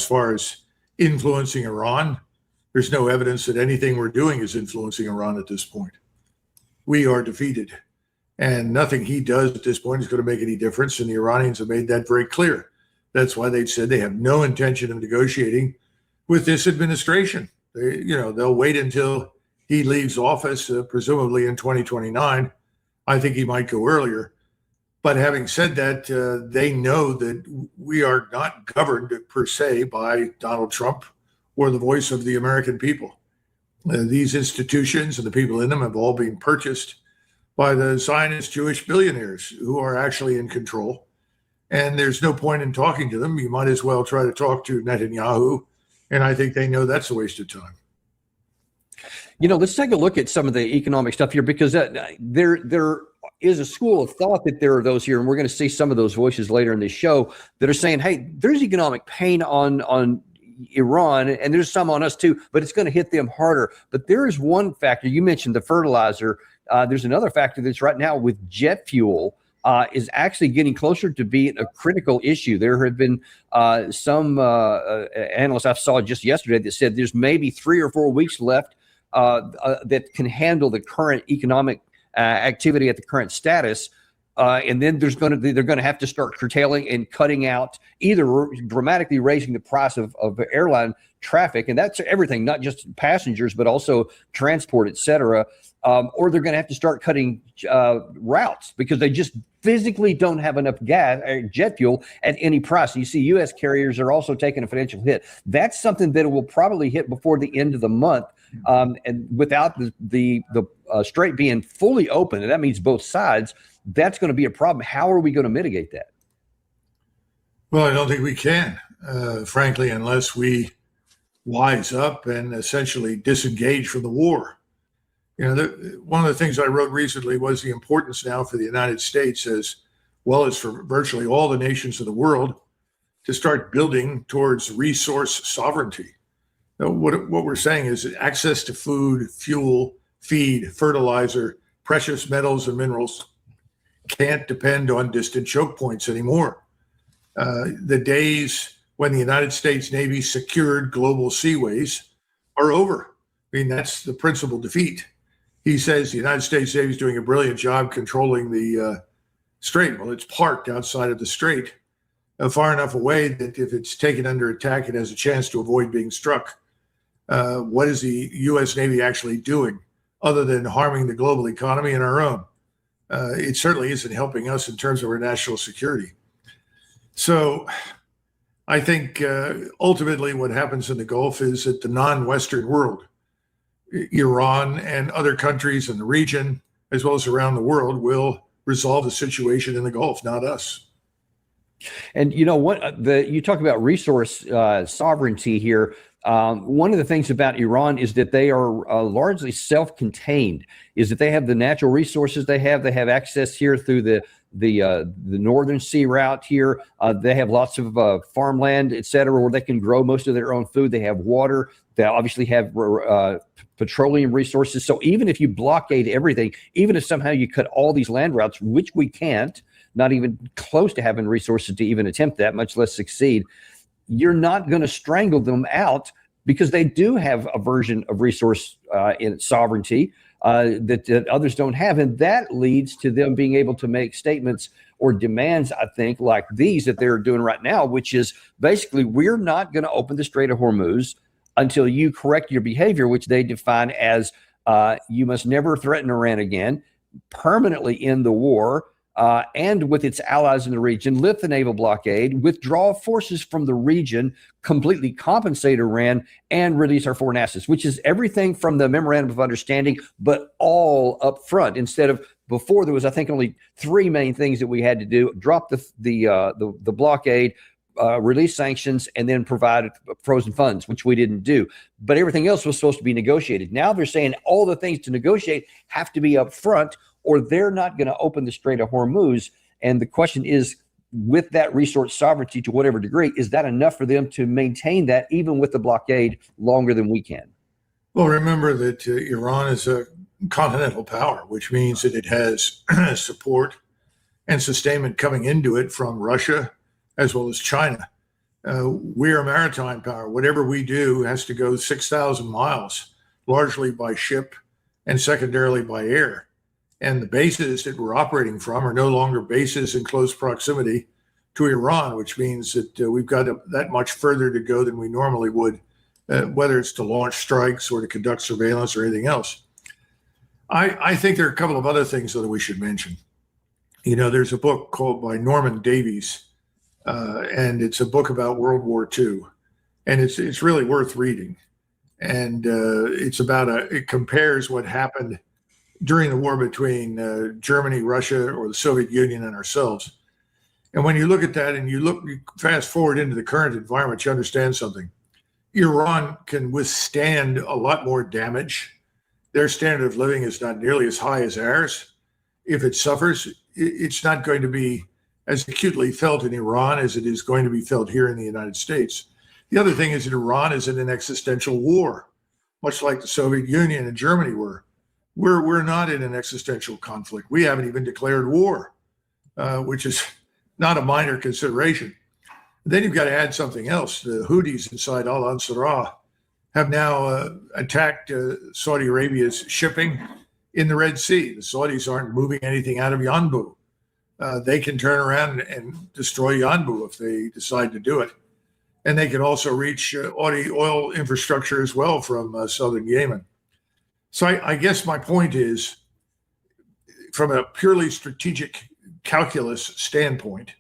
as far as influencing Iran, there's no evidence that anything we're doing is influencing Iran at this point. We are defeated, and nothing he does at this point is going to make any difference. And the Iranians have made that very clear. That's why they've said they have no intention of negotiating with this administration. They'll wait until he leaves office, presumably in 2029. I think he might go earlier. But having said that, they know that we are not governed per se by Donald Trump or the voice of the American people. These institutions and the people in them have all been purchased by the Zionist Jewish billionaires who are actually in control. And there's no point in talking to them. You might as well try to talk to Netanyahu. And I think they know that's a waste of time. Let's take a look at some of the economic stuff here, because there is a school of thought that there are those here, and we're going to see some of those voices later in this show, that are saying, hey, there's economic pain on Iran, and there's some on us too, but it's going to hit them harder. But there is one factor. You mentioned the fertilizer. There's another factor that's right now with jet fuel is actually getting closer to being a critical issue. There have been some analysts I saw just yesterday that said there's maybe 3 or 4 weeks left that can handle the current economic activity at the current status. And then they're going to have to start curtailing and cutting out, either dramatically raising the price of airline traffic, and that's everything, not just passengers, but also transport, et cetera. Or they're going to have to start cutting routes because they just physically don't have enough jet fuel at any price. You see U.S. carriers are also taking a financial hit. That's something that will probably hit before the end of the month. And without the strait being fully open, and that means both sides, that's going to be a problem. How are we going to mitigate that? Well, I don't think we can, frankly, unless we wise up and essentially disengage from the war. One of the things I wrote recently was the importance now for the United States, as well as for virtually all the nations of the world, to start building towards resource sovereignty. What we're saying is that access to food, fuel, feed, fertilizer, precious metals and minerals can't depend on distant choke points anymore. The days when the United States Navy secured global seaways are over. I mean, that's the principal defeat. He says the United States Navy is doing a brilliant job controlling the strait. Well, it's parked outside of the strait, far enough away that if it's taken under attack, it has a chance to avoid being struck. What is the U.S. Navy actually doing other than harming the global economy and our own? It certainly isn't helping us in terms of our national security. So I think ultimately what happens in the Gulf is that the non-Western world, Iran and other countries in the region, as well as around the world, will resolve the situation in the Gulf, not us. And you talk about resource sovereignty here. One of the things about Iran is that they are largely self-contained, is that they have the natural resources they have access here through the northern sea route here. They have lots of farmland, et cetera, where they can grow most of their own food. They have water. They obviously have petroleum resources. So even if you blockade everything, even if somehow you cut all these land routes, which we can't, not even close to having resources to even attempt that, much less succeed, you're not going to strangle them out, because they do have a version of resource in sovereignty that others don't have. And that leads to them being able to make statements or demands, I think, like these that they're doing right now, which is basically, we're not going to open the Strait of Hormuz until you correct your behavior, which they define as you must never threaten Iran again, permanently end the war, and with its allies in the region, lift the naval blockade, withdraw forces from the region, completely compensate Iran, and release our foreign assets, which is everything from the memorandum of understanding, but all up front. Instead of before, there was, I think, only 3 main things that we had to do: drop the blockade, release sanctions, and then provide frozen funds, which we didn't do. But everything else was supposed to be negotiated. Now they're saying all the things to negotiate have to be up front, or they're not going to open the Strait of Hormuz. And the question is, with that resource sovereignty to whatever degree, is that enough for them to maintain that even with the blockade longer than we can? Well, remember that Iran is a continental power, which means that it has support and sustainment coming into it from Russia as well as China. We're a maritime power. Whatever we do has to go 6,000 miles, largely by ship and secondarily by air. And the bases that we're operating from are no longer bases in close proximity to Iran, which means that we've got that much further to go than we normally would, whether it's to launch strikes or to conduct surveillance or anything else. I think there are a couple of other things that we should mention. You know, there's a book called by Norman Davies, and it's a book about World War II, and it's really worth reading. And it compares what happened during the war between Germany, Russia, or the Soviet Union and ourselves. And when you look at that and you fast forward into the current environment, you understand something. Iran can withstand a lot more damage. Their standard of living is not nearly as high as ours. If it suffers, it's not going to be as acutely felt in Iran as it is going to be felt here in the United States. The other thing is that Iran is in an existential war, much like the Soviet Union and Germany were. We're not in an existential conflict. We haven't even declared war, which is not a minor consideration. Then you've got to add something else. The Houthis inside Al-Ansarah have now attacked Saudi Arabia's shipping in the Red Sea. The Saudis aren't moving anything out of Yanbu. They can turn around and destroy Yanbu if they decide to do it. And they can also reach oil infrastructure as well from southern Yemen. So I guess my point is, from a purely strategic calculus standpoint,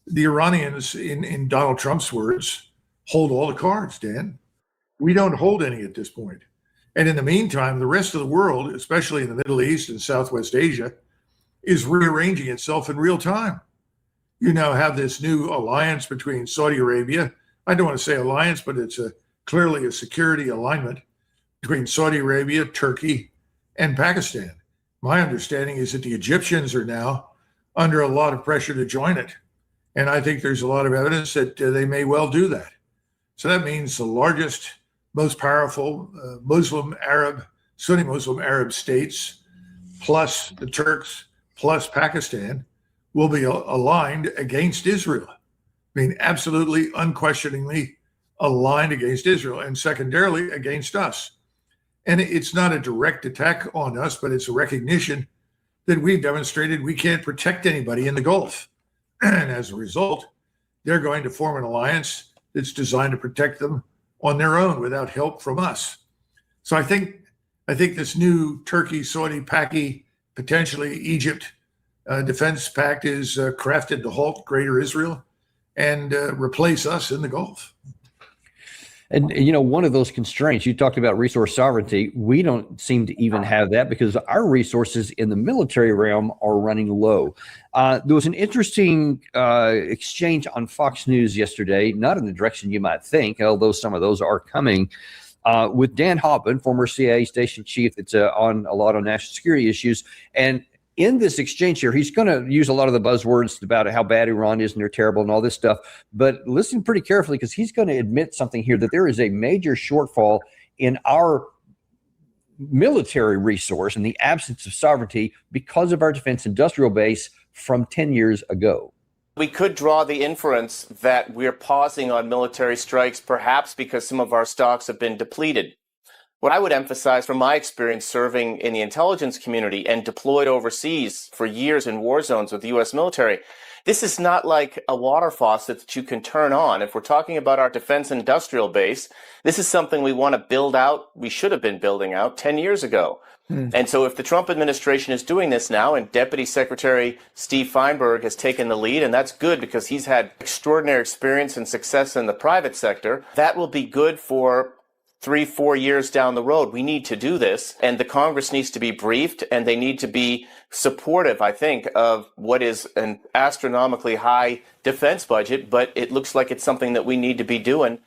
the Iranians, in Donald Trump's words, hold all the cards, Dan. We don't hold any at this point. And in the meantime, the rest of the world, especially in the Middle East and Southwest Asia, is rearranging itself in real time. You now have this new alliance between Saudi Arabia. I don't want to say alliance, but it's clearly a security alignment between Saudi Arabia, Turkey, and Pakistan. My understanding is that the Egyptians are now under a lot of pressure to join it. And I think there's a lot of evidence that they may well do that. So that means the largest, most powerful Sunni Muslim Arab states, plus the Turks, plus Pakistan, will be aligned against Israel. I mean, absolutely, unquestioningly aligned against Israel, and secondarily against us. And it's not a direct attack on us, but it's a recognition that we've demonstrated we can't protect anybody in the Gulf. And as a result, they're going to form an alliance that's designed to protect them on their own without help from us. So I think this new Turkey, Saudi, Paki, potentially Egypt defense pact is crafted to halt Greater Israel and replace us in the Gulf. And, you know, one of those constraints, you talked about resource sovereignty. We don't seem to even have that because our resources in the military realm are running low. There was an interesting exchange on Fox News yesterday, not in the direction you might think, although some of those are coming, with Dan Hoffman, former CIA station chief that's on a lot of national security issues. And in this exchange here, he's going to use a lot of the buzzwords about how bad Iran is and they're terrible and all this stuff. But listen pretty carefully, because he's going to admit something here, that there is a major shortfall in our military resource in the absence of sovereignty because of our defense industrial base from 10 years ago. We could draw the inference that we're pausing on military strikes, perhaps because some of our stocks have been depleted. What I would emphasize from my experience serving in the intelligence community and deployed overseas for years in war zones with the U.S. military, this is not like a water faucet that you can turn on. If we're talking about our defense industrial base, this is something we want to build out. We should have been building out 10 years ago. And so if the Trump administration is doing this now, and Deputy Secretary Steve Feinberg has taken the lead, and that's good because he's had extraordinary experience and success in the private sector, that will be good for 3-4 years down the road. We need to do this, and the Congress needs to be briefed, and they need to be supportive, I think, of what is an astronomically high defense budget, but it looks like it's something that we need to be doing.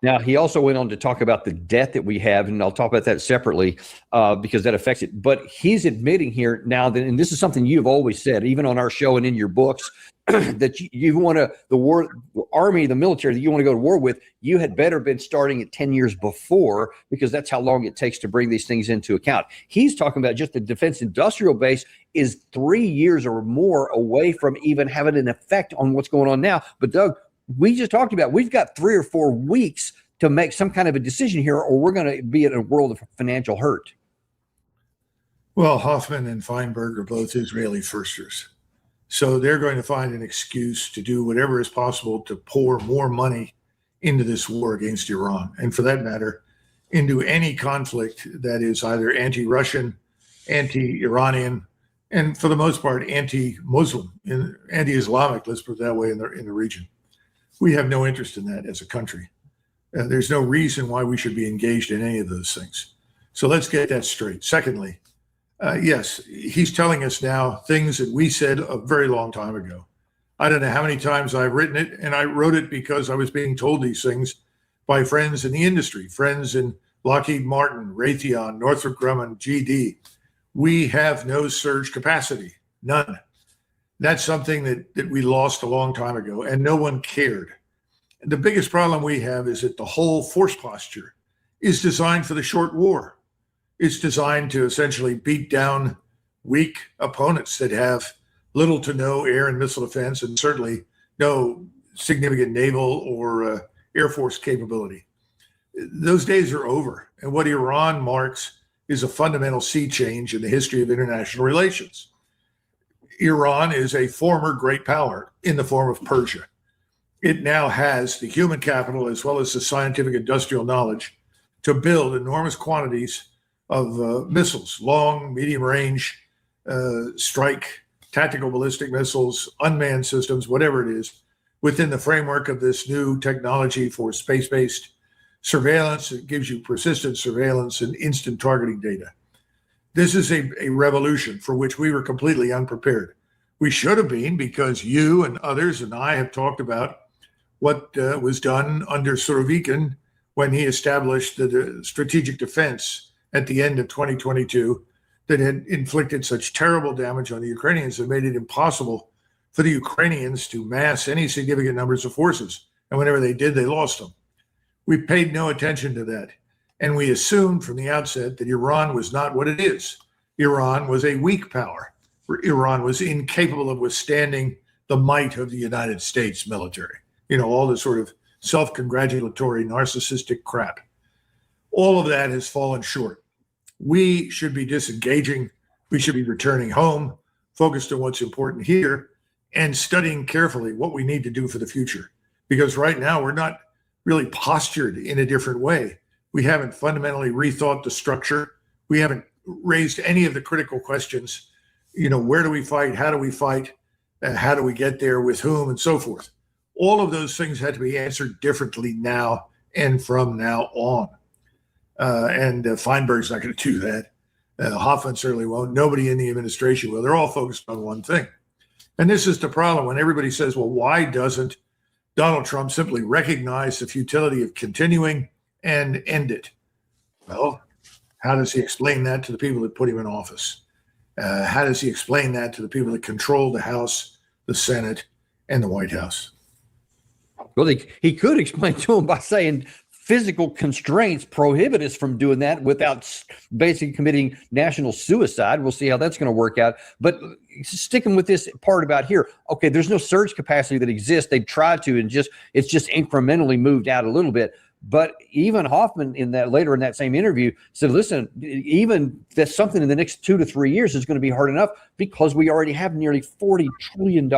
Now, he also went on to talk about the debt that we have, and I'll talk about that separately because that affects it. But he's admitting here now that, and this is something you've always said, even on our show and in your books, that you want to, the army, the military that you want to go to war with, you had better been starting it 10 years before, because that's how long it takes to bring these things into account. He's talking about just the defense industrial base is 3 years or more away from even having an effect on what's going on now. But Doug, we just talked about, we've got 3 or 4 weeks to make some kind of a decision here, or we're going to be in a world of financial hurt. Well, Hoffman and Feinberg are both Israeli firsters. So they're going to find an excuse to do whatever is possible to pour more money into this war against Iran. And for that matter, into any conflict that is either anti-Russian, anti-Iranian, and for the most part, anti-Muslim, anti-Islamic, let's put it that way, in the region. We have no interest in that as a country. There's no reason why we should be engaged in any of those things. So let's get that straight. Secondly, yes, he's telling us now things that we said a very long time ago. I don't know how many times I've written it, and I wrote it because I was being told these things by friends in the industry, friends in Lockheed Martin, Raytheon, Northrop Grumman, GD. We have no surge capacity, none. That's something that we lost a long time ago, and no one cared. The biggest problem we have is that the whole force posture is designed for the short war. It's designed to essentially beat down weak opponents that have little to no air and missile defense, and certainly no significant naval or Air Force capability. Those days are over. And what Iran marks is a fundamental sea change in the history of international relations. Iran is a former great power in the form of Persia. It now has the human capital as well as the scientific industrial knowledge to build enormous quantities of missiles, long, medium range, strike, tactical ballistic missiles, unmanned systems, whatever it is, within the framework of this new technology for space-based surveillance. It gives you persistent surveillance and instant targeting data. This is a revolution for which we were completely unprepared. We should have been, because you and others and I have talked about what was done under Surovikin when he established the strategic defense at the end of 2022 that had inflicted such terrible damage on the Ukrainians that made it impossible for the Ukrainians to mass any significant numbers of forces. And whenever they did, they lost them. We paid no attention to that. And we assumed from the outset that Iran was not what it is. Iran was a weak power. Iran was incapable of withstanding the might of the United States military. You know, all the sort of self-congratulatory, narcissistic crap. All of that has fallen short. We should be disengaging. We should be returning home, focused on what's important here, and studying carefully what we need to do for the future. Because right now, we're not really postured in a different way. We haven't fundamentally rethought the structure. We haven't raised any of the critical questions. You know, where do we fight? How do we fight? How do we get there? With whom? And so forth. All of those things had to be answered differently now and from now on. Feinberg's not going to do that. Hoffman certainly won't. Nobody in the administration will. They're all focused on one thing. And this is the problem when everybody says, well, why doesn't Donald Trump simply recognize the futility of continuing and end it? Well, how does he explain that to the people that put him in office? How does he explain that to the people that control the House, the Senate, and the White House? Well, he could explain to them by saying physical constraints prohibit us from doing that without basically committing national suicide. We'll see how that's going to work out. But sticking with this part about here, okay, there's no surge capacity that exists. They've tried to, and it's just incrementally moved out a little bit. But even Hoffman later in that same interview said, listen, even that something in the next 2 to 3 years is going to be hard enough because we already have nearly $40 trillion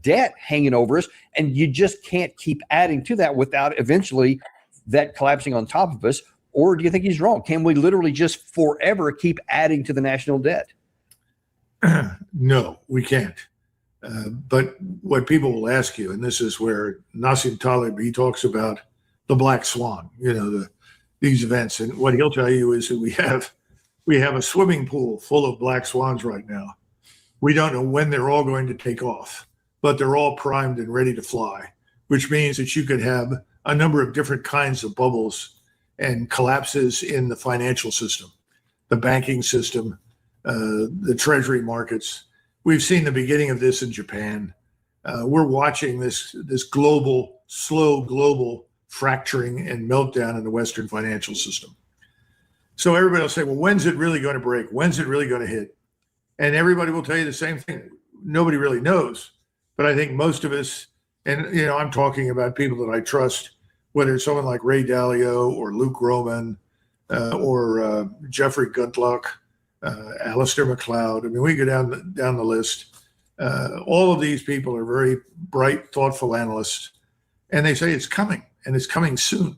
debt hanging over us, and you just can't keep adding to that without eventually that collapsing on top of us. Or do you think he's wrong? Can we literally just forever keep adding to the national debt? No, we can't. But what people will ask you, and this is where Nassim Taleb, he talks about the black swan, these events. And what he'll tell you is that we have a swimming pool full of black swans right now. We don't know when they're all going to take off, but they're all primed and ready to fly, which means that you could have a number of different kinds of bubbles and collapses in the financial system, the banking system, the treasury markets. We've seen the beginning of this in Japan. We're watching this slow global fracturing and meltdown in the Western financial system. So everybody will say, well, when's it really going to break? When's it really going to hit? And everybody will tell you the same thing. Nobody really knows. But I think most of us And, I'm talking about people that I trust, whether it's someone like Ray Dalio or Luke Roman or Jeffrey Gundlach, Alistair McLeod. I mean, we go down the list. All of these people are very bright, thoughtful analysts, and they say it's coming, and it's coming soon.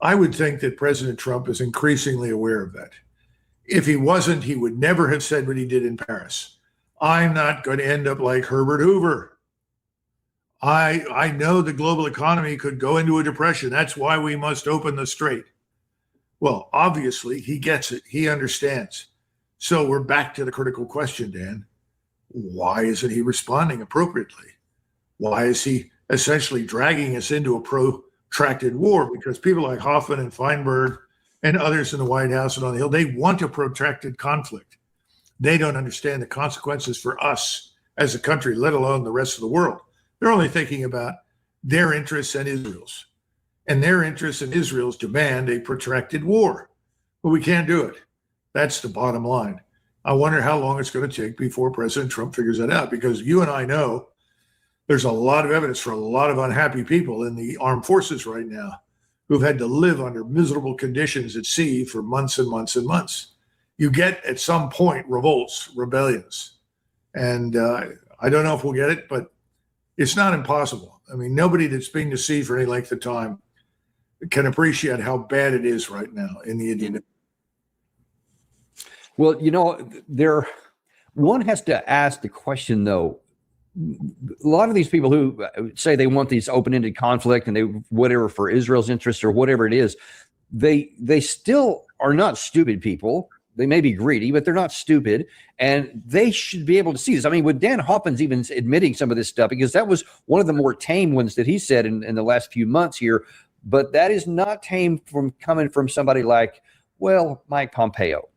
I would think that President Trump is increasingly aware of that. If he wasn't, he would never have said what he did in Paris. I'm not going to end up like Herbert Hoover. I know the global economy could go into a depression. That's why we must open the strait. Well, obviously, he gets it. He understands. So we're back to the critical question, Dan. Why isn't he responding appropriately? Why is he essentially dragging us into a protracted war? Because people like Hoffman and Feinberg and others in the White House and on the Hill, they want a protracted conflict. They don't understand the consequences for us as a country, let alone the rest of the world. They're only thinking about their interests and Israel's. And their interests and Israel's demand a protracted war. But we can't do it. That's the bottom line. I wonder how long it's going to take before President Trump figures that out, because you and I know there's a lot of evidence for a lot of unhappy people in the armed forces right now who've had to live under miserable conditions at sea for months and months and months. You get at some point revolts, rebellions. And I don't know if we'll get it, but it's not impossible. I mean, nobody that's been to sea for any length of time can appreciate how bad it is right now in the Indian Ocean. Well, one has to ask the question, though. A lot of these people who say they want these open-ended conflict and they whatever for Israel's interest or whatever it is, they still are not stupid people. They may be greedy, but they're not stupid, and they should be able to see this. I mean, with Dan Hoffman's even admitting some of this stuff, because that was one of the more tame ones that he said in the last few months here, but that is not tame from coming from somebody like, well, Mike Pompeo.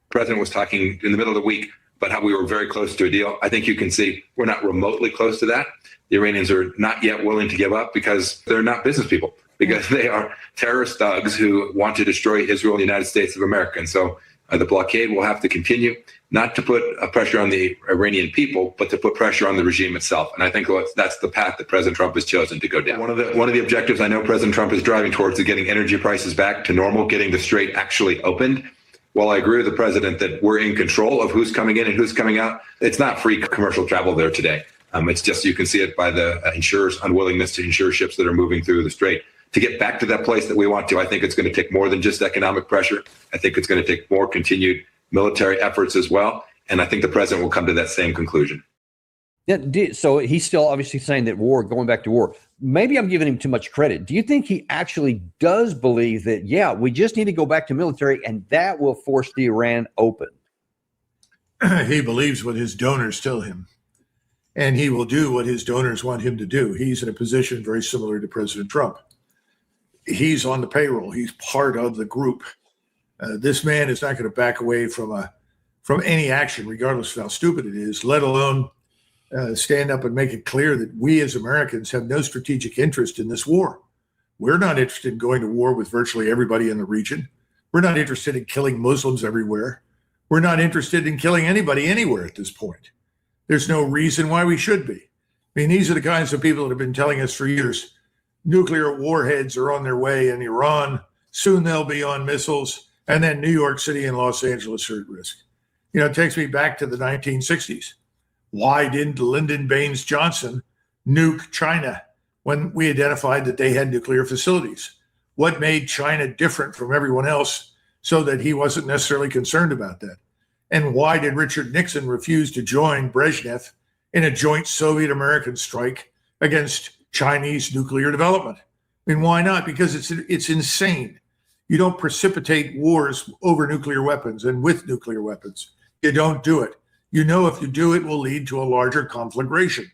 The president was talking in the middle of the week about how we were very close to a deal. I think you can see we're not remotely close to that. The Iranians are not yet willing to give up because they're not business people, because they are terrorist thugs who want to destroy Israel and the United States of America. And so the blockade will have to continue, not to put pressure on the Iranian people, but to put pressure on the regime itself. And I think that's the path that President Trump has chosen to go down. One of the objectives I know President Trump is driving towards is getting energy prices back to normal, getting the strait actually opened. While I agree with the president that we're in control of who's coming in and who's coming out, it's not free commercial travel there today. It's just, you can see it by the insurers' unwillingness to insure ships that are moving through the strait. To get back to that place that we want to, I think it's going to take more than just economic pressure. I think it's going to take more continued military efforts as well. And I think the president will come to that same conclusion. Yeah, so he's still obviously saying that going back to war. Maybe I'm giving him too much credit. Do you think he actually does believe that, yeah, we just need to go back to military and that will force the Iran open? He believes what his donors tell him, and he will do what his donors want him to do. He's in a position very similar to President Trump. He's on the payroll. He's part of the group. This man is not going to back away from any action, regardless of how stupid it is, let alone stand up and make it clear that we as Americans have no strategic interest in this war. We're not interested in going to war with virtually everybody in the region. We're not interested in killing Muslims everywhere. We're not interested in killing anybody anywhere at this point. There's no reason why we should be. I mean, these are the kinds of people that have been telling us for years, nuclear warheads are on their way in Iran. Soon they'll be on missiles. And then New York City and Los Angeles are at risk. It takes me back to the 1960s. Why didn't Lyndon Baines Johnson nuke China when we identified that they had nuclear facilities? What made China different from everyone else so that he wasn't necessarily concerned about that? And why did Richard Nixon refuse to join Brezhnev in a joint Soviet-American strike against Chinese nuclear development? I mean, why not? Because it's insane. You don't precipitate wars over nuclear weapons and with nuclear weapons. You don't do it. If you do, it will lead to a larger conflagration.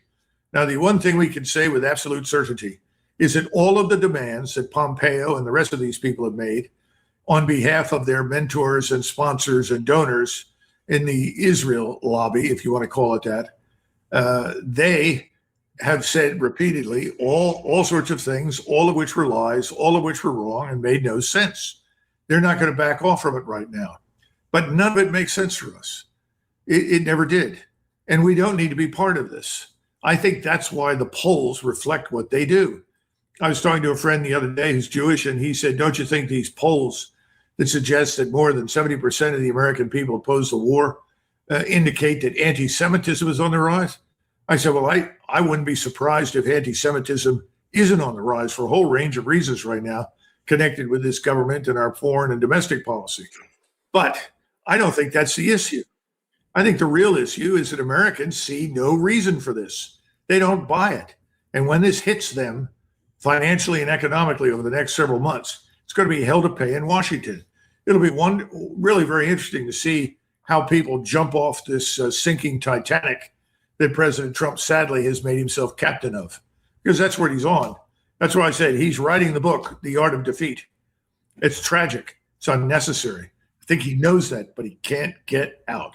Now, the one thing we can say with absolute certainty is that all of the demands that Pompeo and the rest of these people have made on behalf of their mentors and sponsors and donors in the Israel lobby, if you want to call it that, they have said repeatedly all sorts of things, all of which were lies, all of which were wrong and made no sense. They're not going to back off from it right now. But none of it makes sense for us. It never did. And we don't need to be part of this. I think that's why the polls reflect what they do. I was talking to a friend the other day who's Jewish, and he said, don't you think these polls that suggest that more than 70% of the American people oppose the war indicate that anti-Semitism is on the rise? I said, well, I wouldn't be surprised if anti-Semitism isn't on the rise for a whole range of reasons right now connected with this government and our foreign and domestic policy. But I don't think that's the issue. I think the real issue is that Americans see no reason for this. They don't buy it. And when this hits them financially and economically over the next several months, it's going to be hell to pay in Washington. It'll be really very interesting to see how people jump off this sinking Titanic that President Trump sadly has made himself captain of, because that's what he's on. That's why I said he's writing the book, The Art of Defeat. It's tragic. It's unnecessary. I think he knows that, but he can't get out.